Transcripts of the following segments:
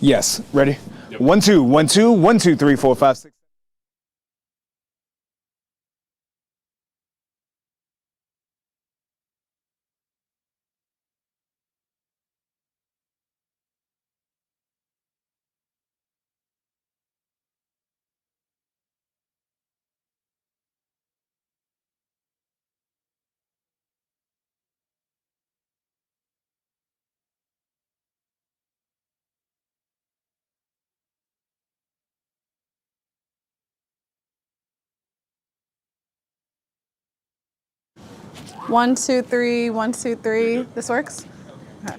Yes. Ready? Yep. 1 2 1 2 1 2 3 4 5 6. One, two, three, 1 2 3. This works? Okay.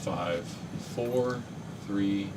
Five, four, three,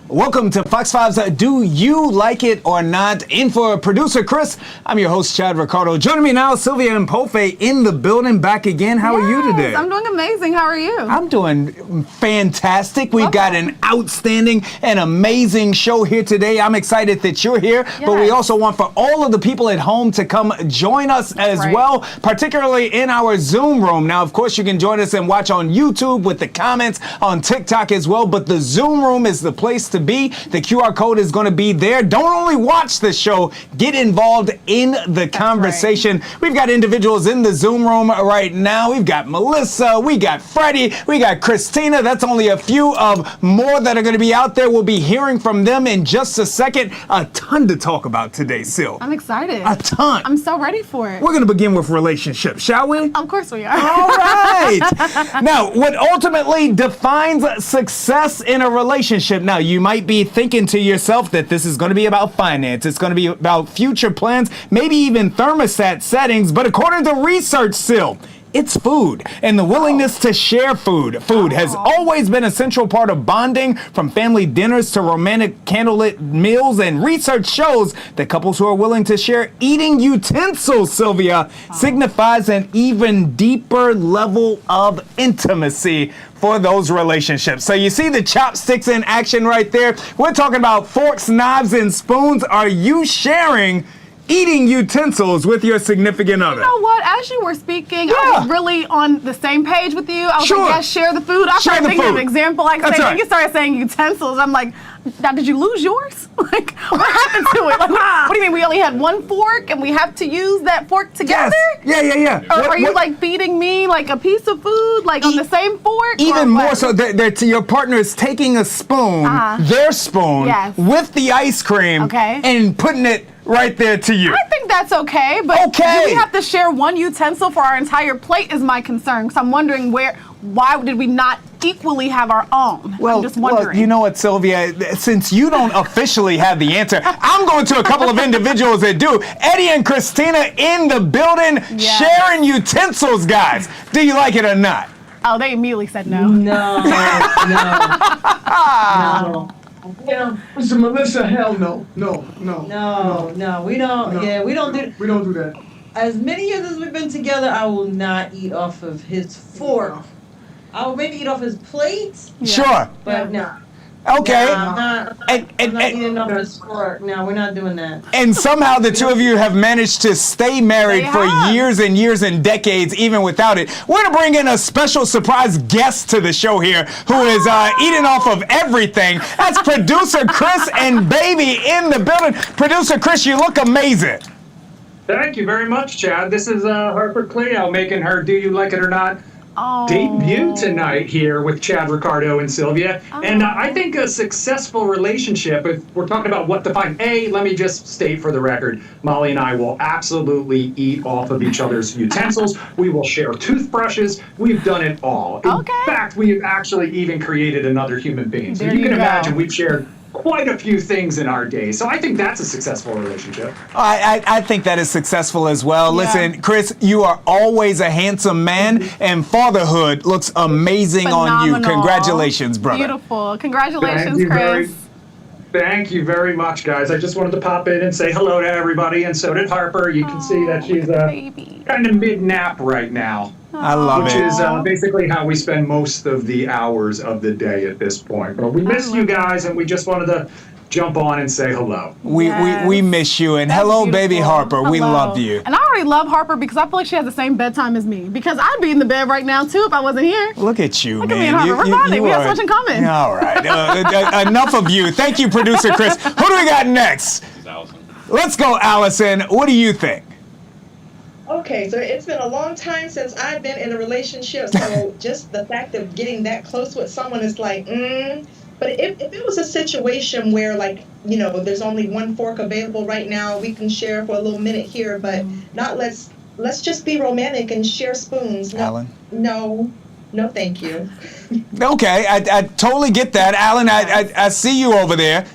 Welcome to Fox 5's Do You Like It or Not? In for producer Chris, I'm your host, Chad Ricardo. Joining me now, Sylvia and Pofe in the building, back again. How are you today? I'm doing amazing. How are you? I'm doing fantastic. We've got an outstanding and amazing show here today. I'm excited that you're here, but we also want for all of the people at home to come join us as well, particularly in our Zoom room. Now, of course, you can join us and watch on YouTube with the comments, on TikTok as well, but the Zoom room is the place to be. The QR code is going to be there. Don't only watch the show, get involved in the conversation. We've got individuals in the Zoom room right now. We've got Melissa, we got Freddie, we got Christina. That's only a few of more that are going to be out there. We'll be hearing from them in just a second. A ton to talk about today, Sil. I'm excited. A ton. I'm so ready for it. We're going to begin with relationships, shall we? Of course we are. All right. Now, what ultimately defines success in a relationship? Now, you might be thinking to yourself that this is going to be about finance. It's going to be about future plans, maybe even thermostat settings. But according to research, Sil, it's food and the willingness to share food. Food has always been a central part of bonding, from family dinners to romantic candlelit meals. And research shows that couples who are willing to share eating utensils, Sylvia, signifies an even deeper level of intimacy for those relationships. So you see the chopsticks in action right there. We're talking about forks, knives, and spoons. Are you sharing eating utensils with your significant other? You know what? As you were speaking, I was really on the same page with you. I was like, yes, share the food. I started thinking of an example. Like, you started saying utensils. I'm like, now, did you lose yours? Like, what happened to it? Like, what do you mean we only had one fork and we have to use that fork together? Yes. Yeah. Or are you like feeding me like a piece of food, like on the same fork? Even more so, your partner is taking a spoon, their spoon, with the ice cream, and putting it right there to you. I think that's okay, but do we have to share one utensil for our entire plate is my concern. So I'm wondering why did we not equally have our own? I'm just wondering. Well, you know what, Sylvia, since you don't officially have the answer, I'm going to a couple of individuals that do. Eddie and Christina in the building, sharing utensils, guys. Do you like it or not? Oh, they immediately said no. No. Yeah, Mr. Melissa, hell no. No, we don't. No. Yeah, we don't do. We don't do that. As many years as we've been together, I will not eat off of his fork. I will maybe eat off his plate. Sure. But no. Okay. No, I'm not eating off his fork. No, we're not doing that. And somehow the two of you have managed to stay married for years and years and decades, even without it. We're going to bring in a special surprise guest to the show here who is eating off of everything. That's producer Chris and baby in the building. Producer Chris, you look amazing. Thank you very much, Chad. This is Harper Cleo making her Do You Like It or Not debut tonight here with Chad Ricardo and Sylvia. And I think a successful relationship, if we're talking about what defines, let me just state for the record, Molly and I will absolutely eat off of each other's utensils. We will share toothbrushes. We've done it all. In fact, we've actually even created another human being. So you can imagine we've shared quite a few things in our day. So I think that's a successful relationship. I think that is successful as well. Listen, Chris, you are always a handsome man, and fatherhood looks amazing on you. Congratulations, brother. Beautiful. Congratulations, Chris. Thank you very much, guys. I just wanted to pop in and say hello to everybody, and so did Harper. You can see that she's kind of mid-nap right now. I love which it. Which is basically how we spend most of the hours of the day at this point. But we miss you guys, and we just wanted to jump on and say hello. We miss you, and hello, baby Harper. We love you. And I already love Harper because I feel like she has the same bedtime as me. Because I'd be in the bed right now too if I wasn't here. Look at you, Look man. at me and Harper. We're bonding. We have so much in common. All right. Enough of you. Thank you, producer Chris. Who do we got next? Let's go, Allison. What do you think? Okay, so it's been a long time since I've been in a relationship, so just the fact of getting that close with someone is like, But if it was a situation where, like, you know, there's only one fork available right now, we can share for a little minute here, but not let's just be romantic and share spoons. No, Alan? No, thank you. Okay, I totally get that. Alan, I see you over there.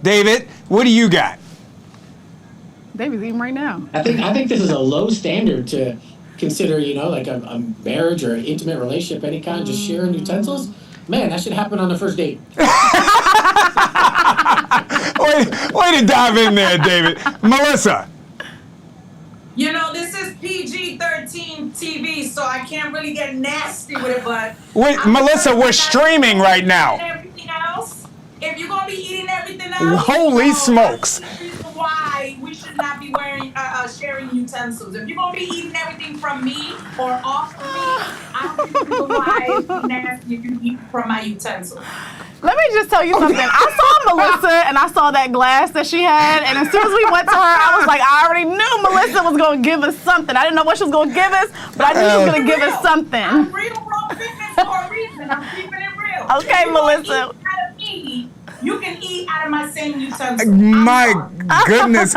David, what do you got? David's eating right now. I think this is a low standard to consider, like a marriage or an intimate relationship, any kind, just sharing utensils, man, that should happen on the first date. Way to dive in there, David. Melissa. This is PG-13 TV, so I can't really get nasty with it, but... Wait, Melissa, we're streaming right now. Everything else, if you're going to be eating everything else... Holy smokes. That's the reason why we should not be sharing utensils. If you're going to be eating everything from me or off of me, I don't see why it's nasty if you eat from my utensils. Let me just tell you something. I saw Melissa and I saw that glass that she had, and as soon as we went to her, I was like, I already knew Melissa was going to give us something. I didn't know what she was going to give us, but I knew she was going to give us something. I'm real raw fitness for a reason. I'm keeping it real. Okay, Melissa. You can eat out of my same utensils. My goodness.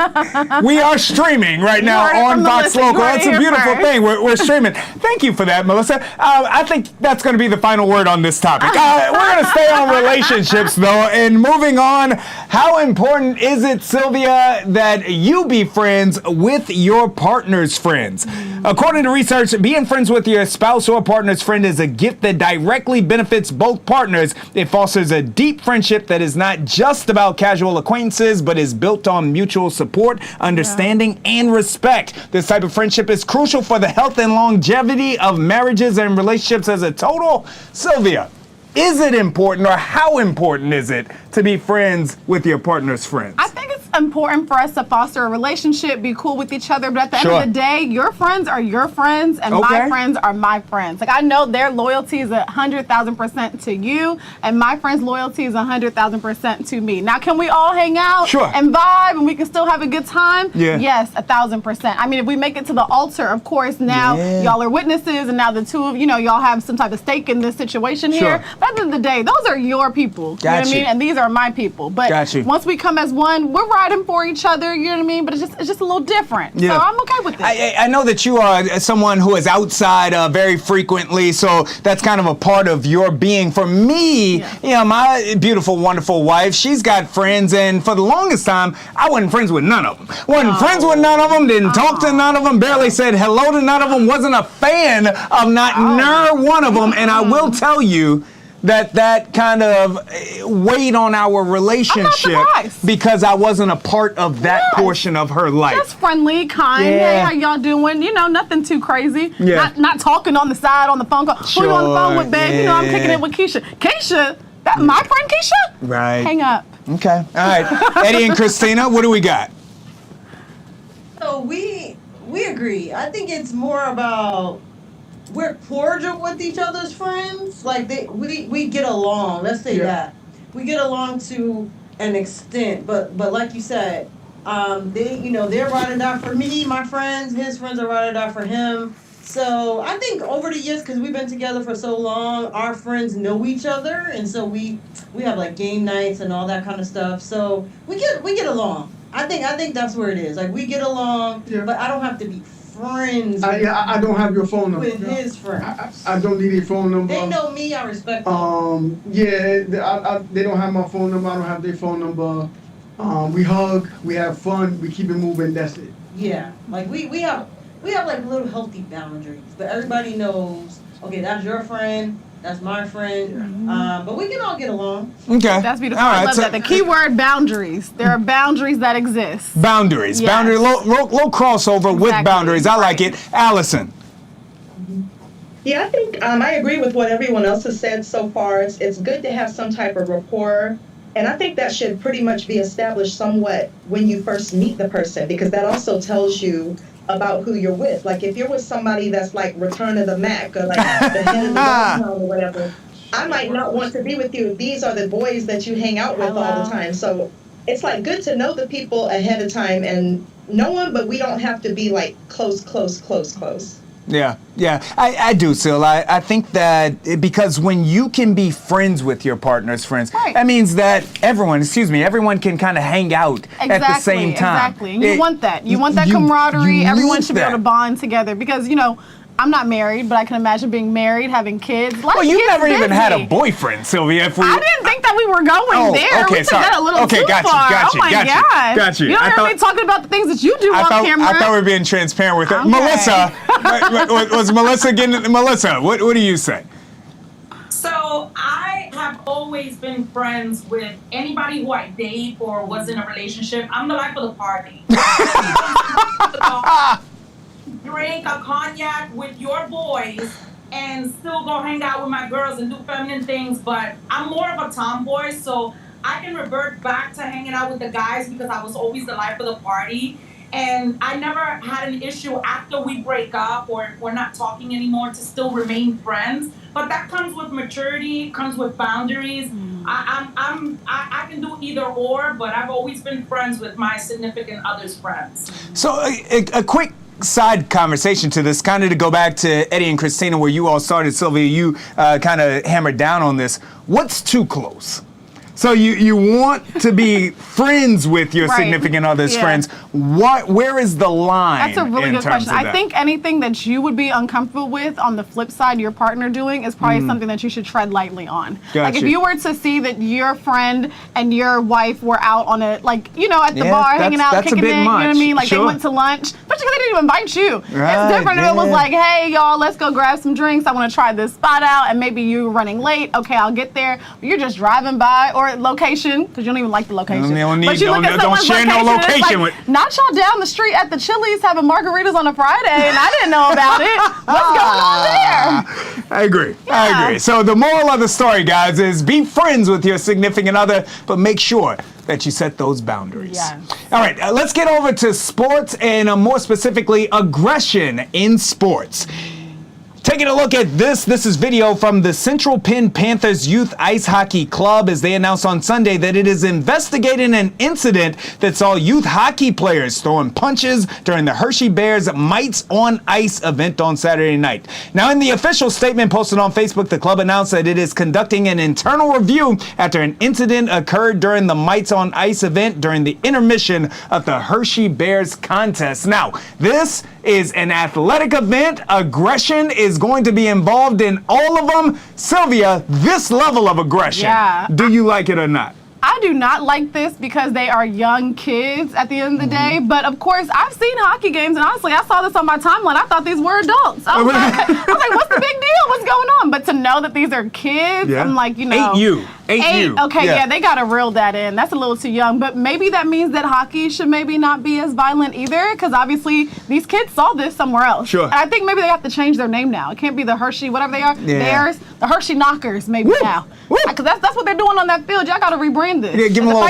We are streaming right now on Fox Local. That's a beautiful thing. We're streaming. Thank you for that, Melissa. I think that's going to be the final word on this topic. We're going to stay on relationships, though, and moving on. How important is it, Sylvia, that you be friends with your partner's friends? According to research, being friends with your spouse or partner's friend is a gift that directly benefits both partners. It fosters a deep friendship that is not just about casual acquaintances, but is built on mutual support, understanding, and respect. This type of friendship is crucial for the health and longevity of marriages and relationships as a total. Sylvia, is it important, or how important is it to be friends with your partner's friends? I think it's important for us to foster a relationship, be cool with each other, but at the end of the day, your friends are your friends and my friends are my friends. Like, I know their loyalty is 100,000% to you, and my friend's loyalty is 100,000% to me. Now, can we all hang out and vibe and we can still have a good time? Yeah. Yes, 1,000%. I mean, if we make it to the altar, of course, now y'all are witnesses, and now the two of y'all have some type of stake in this situation here. But at the end of the day, those are your people. You know what I mean? And these are my people. But once we come as one, we're riding for each other, you know what I mean? But it's just a little different. So I'm okay with it. I know that you are someone who is outside very frequently, so that's kind of a part of your being. For me, my beautiful, wonderful wife, she's got friends, and for the longest time, I wasn't friends with none of them. Wasn't friends with none of them, didn't talk to none of them, barely said hello to none of them, wasn't a fan of not one of them, and I will tell you, that kind of weighed on our relationship because I wasn't a part of that portion of her life. Just friendly, kind. Hey, how y'all doing? Nothing too crazy. Not talking on the side on the phone call. Who you on the phone with, babe? I'm kicking it with Keisha. Keisha? That my friend Keisha? Right. Hang up. Okay. All right. Eddie and Christina, what do we got? So we agree. I think it's more about we're cordial with each other's friends. Like we get along. Let's say that we get along to an extent. But like you said, they're ride or die for me. My friends, his friends are ride or die for him. So I think over the years, because we've been together for so long, our friends know each other, and so we have like game nights and all that kind of stuff. So we get along. I think that's where it is. Like we get along, but I don't have to be friends. I don't have your phone number. With his friends. I don't need your phone number. They know me. I respect them. They don't have my phone number. I don't have their phone number. We hug. We have fun. We keep it moving. That's it. Yeah, like we have like little healthy boundaries, but everybody knows. Okay, that's your friend. That's my friend. But we can all get along. Okay. That's beautiful. I love that. The key word, boundaries. There are boundaries that exist. Boundaries. Yes. Boundary. Low crossover with boundaries. I like it. Allison. Yeah, I think I agree with what everyone else has said so far. It's good to have some type of rapport. And I think that should pretty much be established somewhat when you first meet the person, because that also tells you about who you're with. Like if you're with somebody that's like Return of the Mac or like the head of the downtown or whatever, I might not want to be with you. These are the boys that you hang out with all the time. So it's like good to know the people ahead of time and know them, but we don't have to be like close. Yeah, I do, Sil. I think that because when you can be friends with your partner's friends, that means that everyone can kind of hang out at the same time. Exactly. And you want that. You want that camaraderie. Everyone should be able to bond together because, I'm not married, but I can imagine being married, having kids. Well, you never even had a boyfriend, Sylvia. I didn't think that we were going there. Okay, we took that a little too far. Got you. Got you. You don't hear me talking about the things that you do off camera. I thought we were being transparent with her. Okay. Melissa, was Melissa getting? Melissa, what do you say? So I have always been friends with anybody who I date or was in a relationship. I'm the life of the party. Drink a cognac with your boys and still go hang out with my girls and do feminine things, but I'm more of a tomboy, so I can revert back to hanging out with the guys because I was always the life of the party. And I never had an issue after we break up or we're not talking anymore to still remain friends. But that comes with maturity, comes with boundaries. I can do either or, but I've always been friends with my significant other's friends. So a quick side conversation to this, kind of to go back to Eddie and Christina, where you all started. Sylvia, you kind of hammered down on this. What's too close? So you want to be friends with your significant other's friends. Where is the line? That's a really good question. I think anything that you would be uncomfortable with on the flip side, your partner doing, is probably something that you should tread lightly on. Like if you were to see that your friend and your wife were out on a, like, you know, at the bar, hanging out, kicking it, you know what I mean? Like they went to lunch, especially because they didn't even invite you. It's different if it was like, hey, y'all, let's go grab some drinks. I want to try this spot out, and maybe you're running late. Okay, I'll get there. But you're just driving by, or location, because you don't even like the location. But you look at someone's location. Like, not y'all down the street at the Chili's having margaritas on a Friday, and I didn't know about it. What's going on there? I agree. I agree. So the moral of the story, guys, is be friends with your significant other, but make sure that you set those boundaries. All right, let's get over to sports, and more specifically, aggression in sports. Taking a look at this is video from the Central Penn Panthers Youth Ice Hockey Club as they announced on Sunday that it is investigating an incident that saw youth hockey players throwing punches during the Hershey Bears Mites on Ice event on Saturday night. Now, in the official statement posted on Facebook, the club announced that it is conducting an internal review after an incident occurred during the Mites on Ice event during the intermission of the Hershey Bears contest. Now, this is an athletic event. Aggression is going to be involved in all of them. Sylvia, this level of aggression, do you like it or not? I do not like this because they are young kids at the end of the day. But of course, I've seen hockey games, and honestly, I saw this on my timeline. I thought these were adults. I was like, what's the big deal? What's going on? But to know that these are kids, I'm like, you know. 8U. Okay, they got to reel that in. That's a little too young. But maybe that means that hockey should maybe not be as violent either, because obviously these kids saw this somewhere else. Sure. And I think maybe they have to change their name now. It can't be the Hershey, whatever they are, Bears, the Hershey Knockers maybe now. Because that's what they're doing on that field. Y'all got to rebrand this. Yeah, give them a little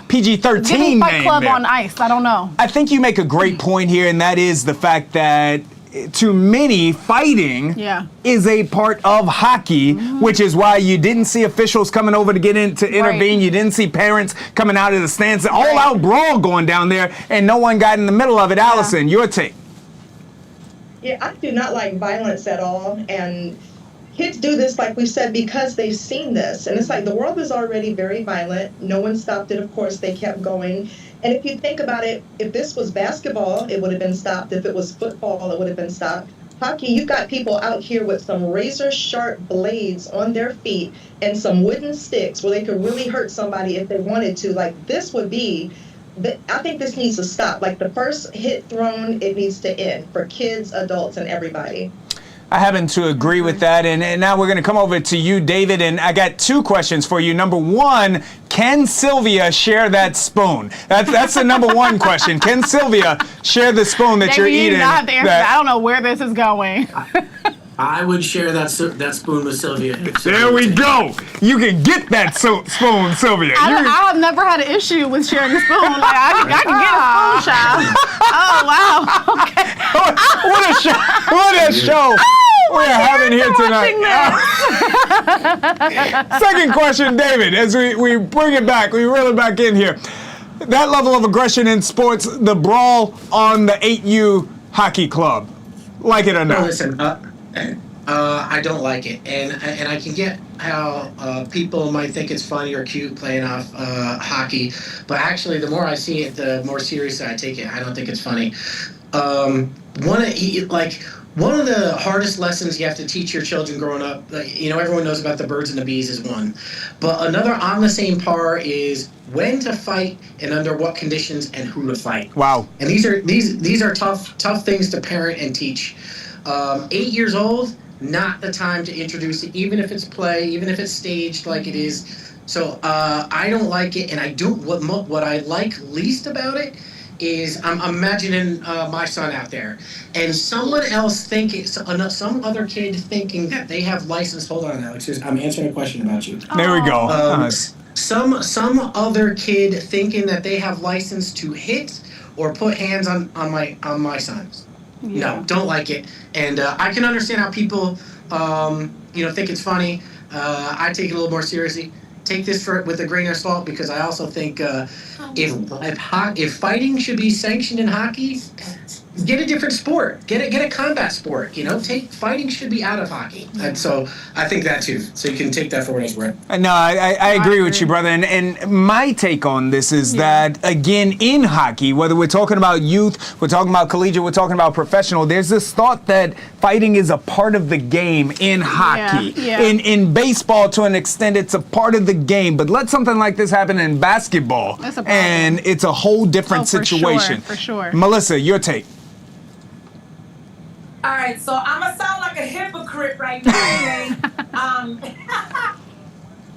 PG-13 Give me Fight Club there. on Ice. I don't know. I think you make a great point here, and that is the fact that to many, fighting is a part of hockey, which is why you didn't see officials coming over to get in to intervene. You didn't see parents coming out of the stands. All-out brawl going down there, and no one got in the middle of it. Allison, your take. Yeah, I do not like violence at all, and kids do this, like we said, because they've seen this. And it's like the world is already very violent. No one stopped it. Of course, they kept going. And if you think about it, if this was basketball, it would have been stopped. If it was football, it would have been stopped. Hockey, you've got people out here with some razor-sharp blades on their feet and some wooden sticks where they could really hurt somebody if they wanted to. Like, this would be... I think this needs to stop. Like, the first hit thrown, it needs to end for kids, adults, and everybody. I happen to agree with that. And now we're going to come over to you, David, and I got two questions for you. Number one, can Sylvia share that spoon? That's the number one question. Can Sylvia share the spoon that you're eating? You don't have to answer that. I don't know where this is going. I would share that spoon with Sylvia. There we go. You can get that spoon, Sylvia. I've never had an issue with sharing a spoon. Like, I can get a spoon, child. Oh, wow. Okay. What a show we're having here tonight. Second question, David, as we bring it back, we reel it back in here. That level of aggression in sports, the brawl on the 8U hockey club, like it or not? No, listen, I don't like it, and I can get how people might think it's funny or cute playing off hockey, but actually, the more I see it, the more seriously I take it. I don't think it's funny. one of the hardest lessons you have to teach your children growing up, everyone knows about the birds and the bees is one, but another on the same par is when to fight and under what conditions and who to fight. Wow. And these are tough things to parent and teach. 8 years old, not the time to introduce it, even if it's play, even if it's staged like it is. So I don't like it, and I don't. What I like least about it is I'm imagining my son out there, and someone else thinking, some other kid thinking that they have license. Hold on, Alex. I'm answering a question about you. There we go. Some other kid thinking that they have license to hit or put hands on my sons. Yeah. No, don't like it, and I can understand how people think it's funny. I take it a little more seriously. Take this with a grain of salt, because I also think if fighting should be sanctioned in hockey, get a different sport. Get a combat sport. Fighting should be out of hockey. And so I think that too. So you can take that for what it's worth. No, I agree with you, brother. And my take on this is that, again, in hockey, whether we're talking about youth, we're talking about collegiate, we're talking about professional, there's this thought that fighting is a part of the game in hockey. Yeah. In baseball, to an extent, it's a part of the game. But let something like this happen in basketball, and it's a whole different situation. For sure. Melissa, your take. All right, so I'm going to sound like a hypocrite right now. I'm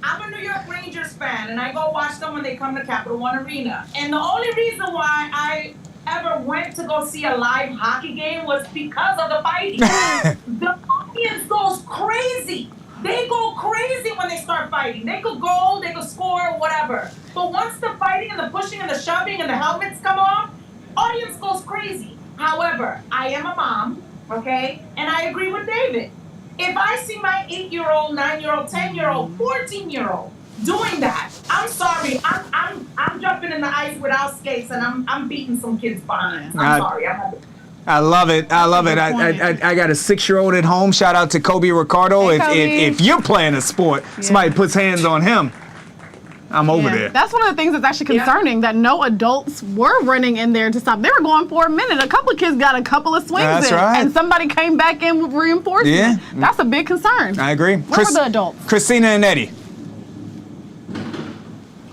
a New York Rangers fan, and I go watch them when they come to Capital One Arena. And the only reason why I ever went to go see a live hockey game was because of the fighting. The audience goes crazy. They go crazy when they start fighting. They could goal, they could score, whatever. But once the fighting and the pushing and the shoving and the helmets come off, audience goes crazy. However, I am a mom. Okay, and I agree with David. If I see my 8-year-old, 9-year-old, 10-year-old, 14-year-old doing that, I'm sorry. I'm jumping in the ice without skates, and I'm beating some kids' behinds. I'm sorry. I love it. I got a 6-year-old at home. Shout out to Kobe Ricardo. Hey, if you're playing a sport, somebody puts hands on him, I'm over there. That's one of the things that's actually concerning, that no adults were running in there to stop. They were going for a minute. A couple of kids got a couple of swings in, and somebody came back in with reinforcement. Yeah. That's a big concern. I agree. Where were the adults? Christina and Eddie.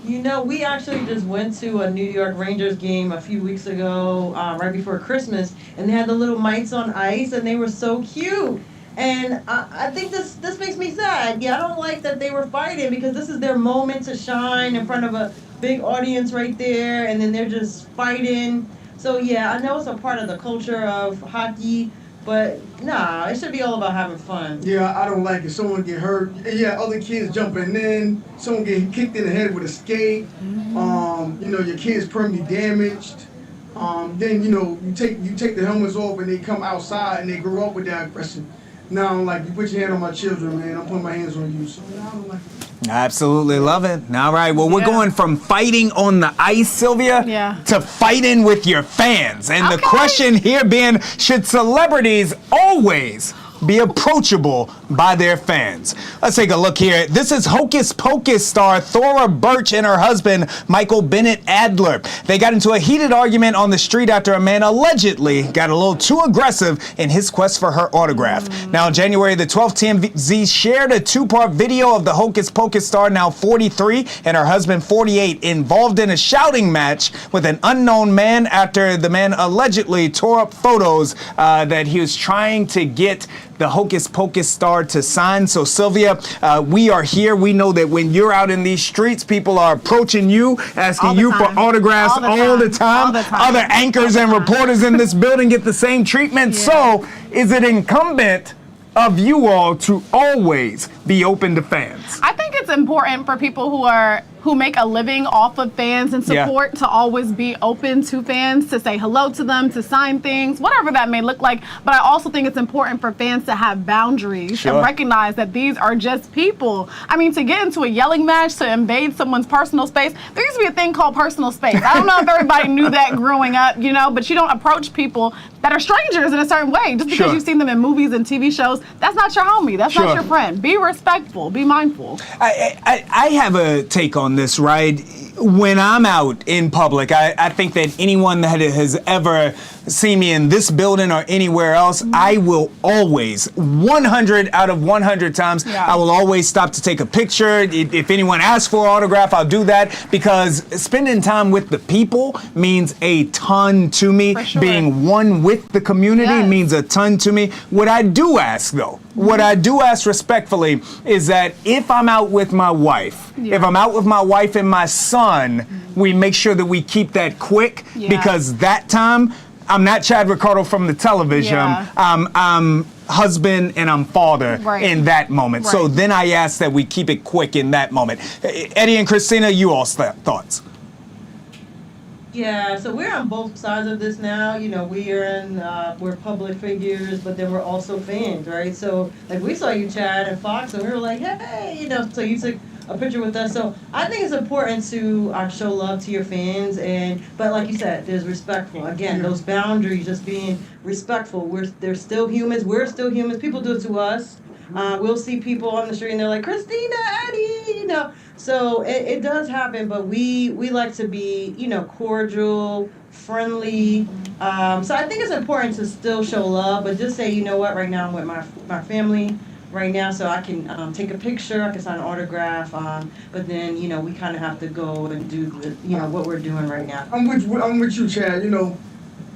We actually just went to a New York Rangers game a few weeks ago, right before Christmas, and they had the little mites on ice, and they were so cute. And I think this makes me sad. I don't like that they were fighting, because this is their moment to shine in front of a big audience right there, and then they're just fighting. So I know it's a part of the culture of hockey, but nah, it should be all about having fun. Yeah, I don't like it. Someone get hurt. Other kids jumping in. Someone get kicked in the head with a skate. Your kid's permanently damaged. Then you take the helmets off and they come outside and they grow up with that aggression. Now, you put your hand on my children, man. I'm putting my hands on you. So I don't like it. Absolutely love it. All right. Well, we're going from fighting on the ice, Sylvia, to fighting with your fans. And the question here being, should celebrities always be approachable by their fans? Let's take a look here. This is Hocus Pocus star Thora Birch and her husband, Michael Bennett Adler. They got into a heated argument on the street after a man allegedly got a little too aggressive in his quest for her autograph. Now, on January the 12th, TMZ shared a 2-part video of the Hocus Pocus star, now 43, and her husband, 48, involved in a shouting match with an unknown man after the man allegedly tore up photos that he was trying to get the Hocus Pocus star to sign. So Sylvia, we are here. We know that when you're out in these streets, people are approaching you, asking you for autographs all the time. Other anchors and reporters in this building get the same treatment. So is it incumbent of you all to always be open to fans? I think it's important for people who make a living off of fans and support to always be open to fans, to say hello to them, to sign things, whatever that may look like. But I also think it's important for fans to have boundaries and recognize that these are just people. I mean, to get into a yelling match, to invade someone's personal space, there used to be a thing called personal space. I don't know if everybody knew that growing up, but you don't approach people that are strangers in a certain way. Just because you've seen them in movies and TV shows, that's not your homie. That's not your friend. Be respectful. Be mindful. I have a take on this, right? When I'm out in public, I think that anyone that has ever see me in this building or anywhere else, I will always, 100 out of 100 times, I will always stop to take a picture. If anyone asks for an autograph, I'll do that, because spending time with the people means a ton to me. Sure. Being one with the community means a ton to me. What I do ask, though, what I do ask respectfully is that if I'm out with my wife, if I'm out with my wife and my son, we make sure that we keep that quick, because that time, I'm not Chad Ricardo from the television. I'm husband and I'm father in that moment. So then I ask that we keep it quick in that moment. Eddie and Christina, you all thoughts? Yeah, so we're on both sides of this now. You know, we're public figures, but then we're also fans, right? So, like, we saw you, Chad, and Fox, and we were like, hey, you know, so you took a picture with us. So I think it's important to show love to your fans, but like you said, there's respectful. Again, those boundaries, just being respectful. They're still humans. We're still humans. People do it to us. We'll see people on the street and they're like, Christina, Eddie, you know. So it does happen, but we like to be, you know, cordial, friendly. So I think it's important to still show love, but just say, you know what, right now I'm with my family right now, so I can take a picture, I can sign an autograph, but then, you know, we kind of have to go and do what we're doing right now. I'm with you, Chad. You know,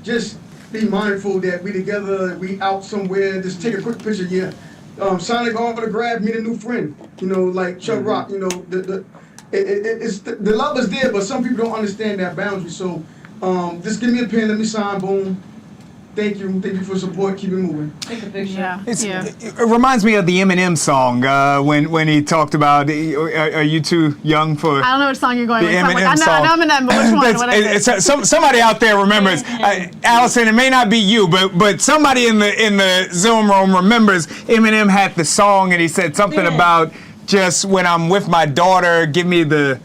just be mindful that we together, we out somewhere, just take a quick picture, sign an autograph, meet a new friend. You know, like Chuck Rock. You know, the love is there, but some people don't understand that boundary. So, just give me a pen, let me sign, boom. Thank you for support. Keep it moving. Take a picture. It reminds me of the Eminem song when he talked about, are you too young for? I don't know which song you're going with. Eminem song. I know Eminem, but which one? What is it? Somebody out there remembers. Allison, it may not be you, but somebody in the Zoom room remembers Eminem had the song and he said something about just when I'm with my daughter, give me the.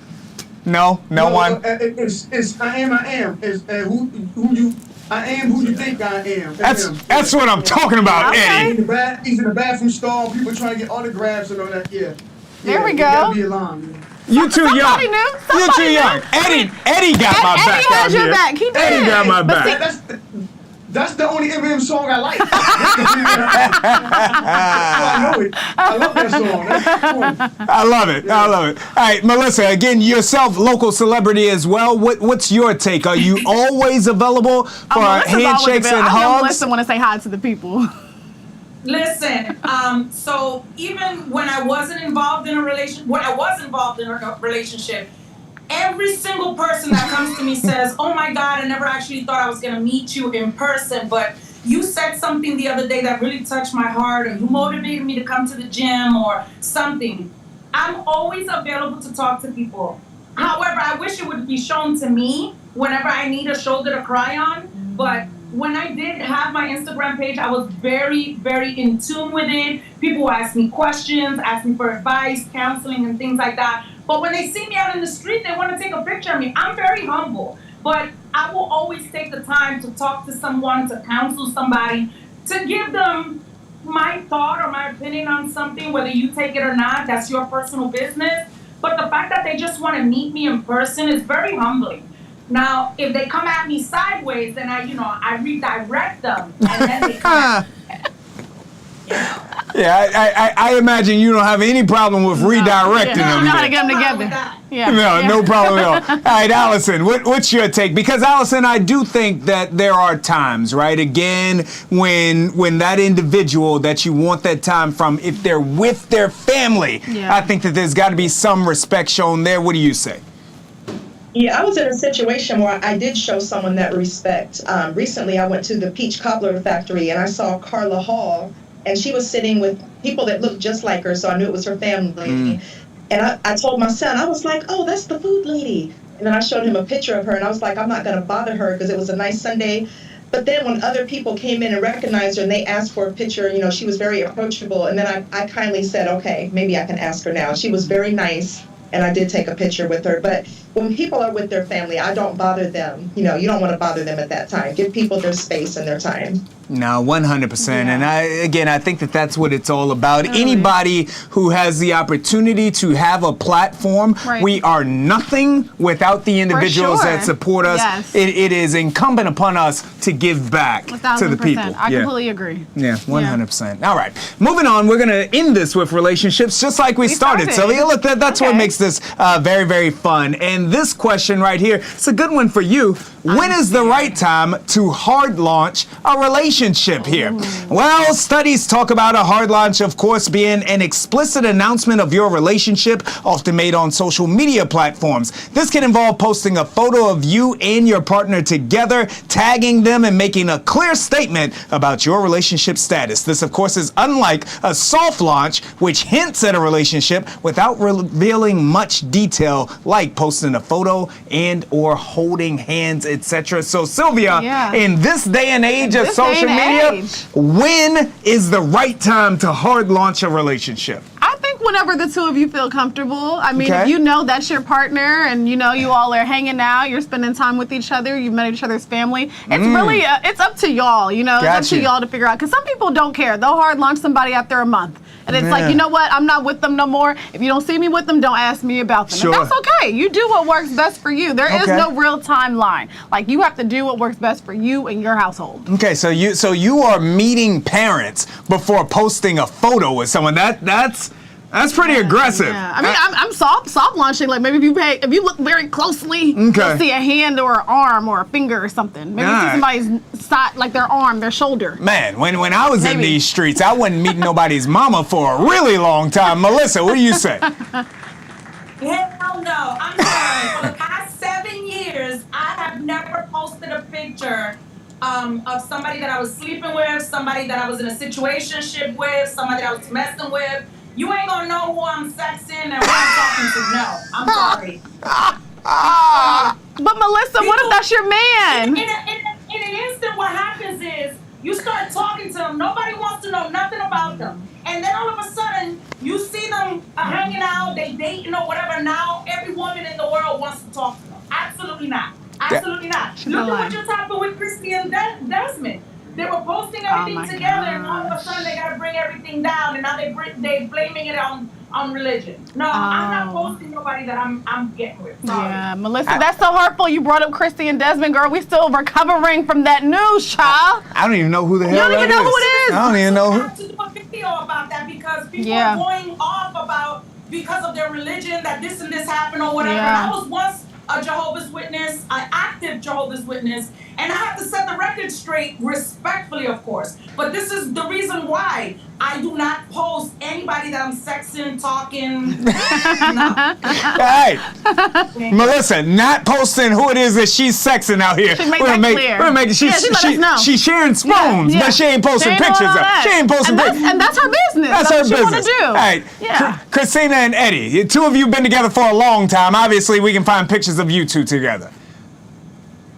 No one. It's I am. It's who you. I am who you think I am. That's what I'm talking about, Eddie. He's in the bathroom stall. People trying to get autographs and all that. There we go. You gotta be alone. You too young. You're too young. Eddie got my back. Eddie has your back. He did. Eddie got my back. That's the only Eminem song I like. I know it. I love that song. That's cool. I love it. All right, Melissa, again, yourself, local celebrity as well. What's your take? Are you always available for handshakes and hugs? Melissa want to say hi to the people. Listen, so even when I wasn't involved in a relationship, every single person that comes to me says, oh my God, I never actually thought I was going to meet you in person, but you said something the other day that really touched my heart, or you motivated me to come to the gym or something. I'm always available to talk to people. However, I wish it would be shown to me whenever I need a shoulder to cry on. But when I did have my Instagram page, I was very, very in tune with it. People would ask me questions, ask me for advice, counseling, and things like that. But when they see me out in the street, they want to take a picture of me. I'm very humble, but I will always take the time to talk to someone, to counsel somebody, to give them my thought or my opinion on something, whether you take it or not, that's your personal business. But the fact that they just want to meet me in person is very humbling. Now, if they come at me sideways, then I redirect them, and then they come Yeah, I imagine you don't have any problem with redirecting them. You know how to get them together. No problem at all. All right, Allison, what's your take? Because, Allison, I do think that there are times, right, again, when that individual that you want that time from, if they're with their family, I think that there's got to be some respect shown there. What do you say? Yeah, I was in a situation where I did show someone that respect. Recently, I went to the Peach Cobbler Factory, and I saw Carla Hall, and she was sitting with people that looked just like her, so I knew it was her family. And I told my son, I was like, oh, that's the food lady. And then I showed him a picture of her, and I was like, I'm not going to bother her because it was a nice Sunday. But then when other people came in and recognized her and they asked for a picture, she was very approachable. And then I kindly said, okay, maybe I can ask her now. She was very nice, and I did take a picture with her. But when people are with their family, I don't bother them. You don't want to bother them at that time. Give people their space and their time. No, 100%. And I think that that's what it's all about. Anybody who has the opportunity to have a platform, we are nothing without the individuals that support us. Yes. It is incumbent upon us to give back to the people. I completely agree. Yeah, 100%. All right, moving on. We're going to end this with relationships just like we started. Sylvia, look, that's what makes this very, very fun. And this question right here, it's a good one for you. When is the right time to hard launch a relationship here? Well, studies talk about a hard launch, of course, being an explicit announcement of your relationship, often made on social media platforms. This can involve posting a photo of you and your partner together, tagging them, and making a clear statement about your relationship status. This, of course, is unlike a soft launch, which hints at a relationship without revealing much detail, like posting a photo and or holding hands, etc. So, Sylvia, in this day and age of social media, when is the right time to hard launch a relationship? I think whenever the two of you feel comfortable. I mean, if you know that's your partner and you know you all are hanging out, you're spending time with each other, you've met each other's family, it's really, it's up to y'all, you know, it's up to y'all to figure out. Because some people don't care. They'll hard launch somebody after a month. And it's like, you know what? I'm not with them no more. If you don't see me with them, don't ask me about them. And that's okay. You do what works best for you. There is no real timeline. Like, you have to do what works best for you and your household. Okay, so you are meeting parents before posting a photo with someone. That's pretty aggressive. Yeah. I mean, I'm soft launching. Like, maybe if you look very closely, you'll see a hand or an arm or a finger or something. Maybe you see somebody's side, like their arm, their shoulder. Man, when I was in these streets, I wasn't meeting nobody's mama for a really long time. Melissa, what do you say? Hell no. I'm sorry. For the past 7 years, I have never posted a picture of somebody that I was sleeping with, somebody that I was in a situationship with, somebody that I was messing with. You ain't gonna know who I'm sexing and who I'm talking to. No, I'm sorry. But Melissa, what if that's your man? In an instant, what happens is you start talking to them. Nobody wants to know nothing about them. And then all of a sudden, you see them hanging out, they dating or whatever. Now, every woman in the world wants to talk to them. Absolutely not. Absolutely not. Look at what you're talking with Christy and Desmond. They were posting everything together, and all of a sudden they gotta bring everything down, and now they blaming it on religion. No, I'm not posting nobody that I'm getting with. Sorry. Yeah, Melissa, that's so hurtful. You brought up Christy and Desmond, girl. We still recovering from that news, child. I don't even know who the hell that is. You don't even know who it is. I don't even know who. I have to do a video about that because people are going off about because of their religion that this and this happened or whatever. And I was once a Jehovah's Witness, an active Jehovah's Witness, and I have to set the record straight, respectfully, of course. But this is the reason why I do not post anybody that I'm sexing, talking. No. Hey, Melissa, not posting who it is that she's sexing out here. We're gonna make she's sharing spoons, but she ain't posting pictures of. She ain't posting pictures. And that's her business. That's her business. What she wanna do. All right, Christina and Eddie, the two of you been together for a long time. Obviously, we can find pictures of you two together.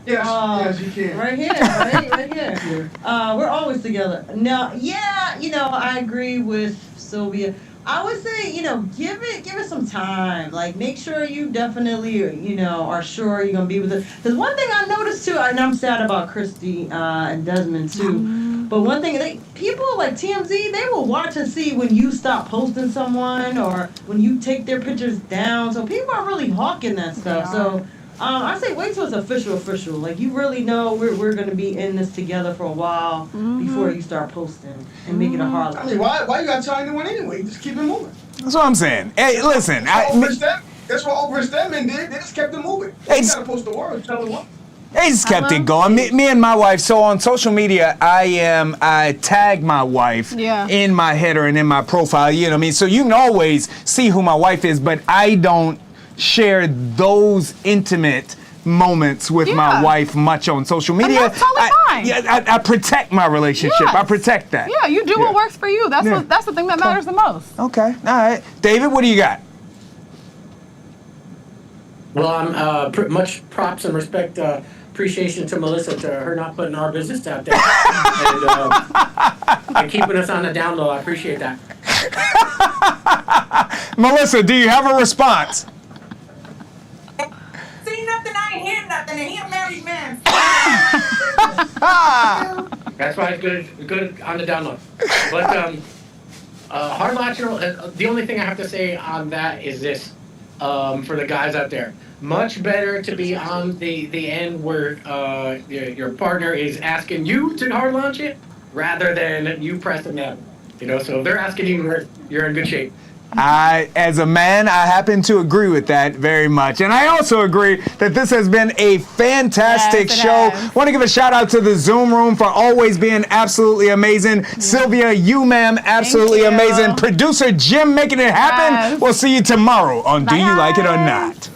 Yes, you can. Right here, right here. We're always together. Now, I agree with Sylvia. I would say, give it some time. Like, make sure you definitely, are sure you're gonna be with it. Because one thing I noticed too, and I'm sad about Christy and Desmond too. But one thing, people like TMZ, they will watch and see when you stop posting someone or when you take their pictures down. So people are really hawking that stuff. So. I say wait till it's official. Like, you really know we're going to be in this together for a while before you start posting and make it a hard life. I mean, why you got to tell anyone anyway? Just keep it moving. That's what I'm saying. Hey, listen. That's what all Rich Stedman did. They just kept it moving. They got to post the word, tell them what. They just kept it going. Me and my wife, so on social media, I tag my wife in my header and in my profile, you know what I mean? So you can always see who my wife is, but I don't share those intimate moments with my wife much on social media. And that's totally fine. I protect my relationship. Yes. I protect that. Yeah, you do what works for you. That's the thing that matters the most. Okay, all right. David, what do you got? Well, I'm much props and respect, appreciation to Melissa, to her not putting our business out there and keeping us on the down low. I appreciate that. Melissa, do you have a response? See nothing, I ain't hear nothing, and he a married man. That's why it's good on the download. But hard lateral. The only thing I have to say on that is this: for the guys out there, much better to be on the end where your partner is asking you to hard launch it, rather than you pressing them. So if they're asking you, you're in good shape. As a man, I happen to agree with that very much. And I also agree that this has been a fantastic show. Want to give a shout out to the Zoom room for always being absolutely amazing. Yeah. Sylvia, you ma'am, absolutely amazing. Producer Jim making it happen. Yes. We'll see you tomorrow on Do You Like It or Not?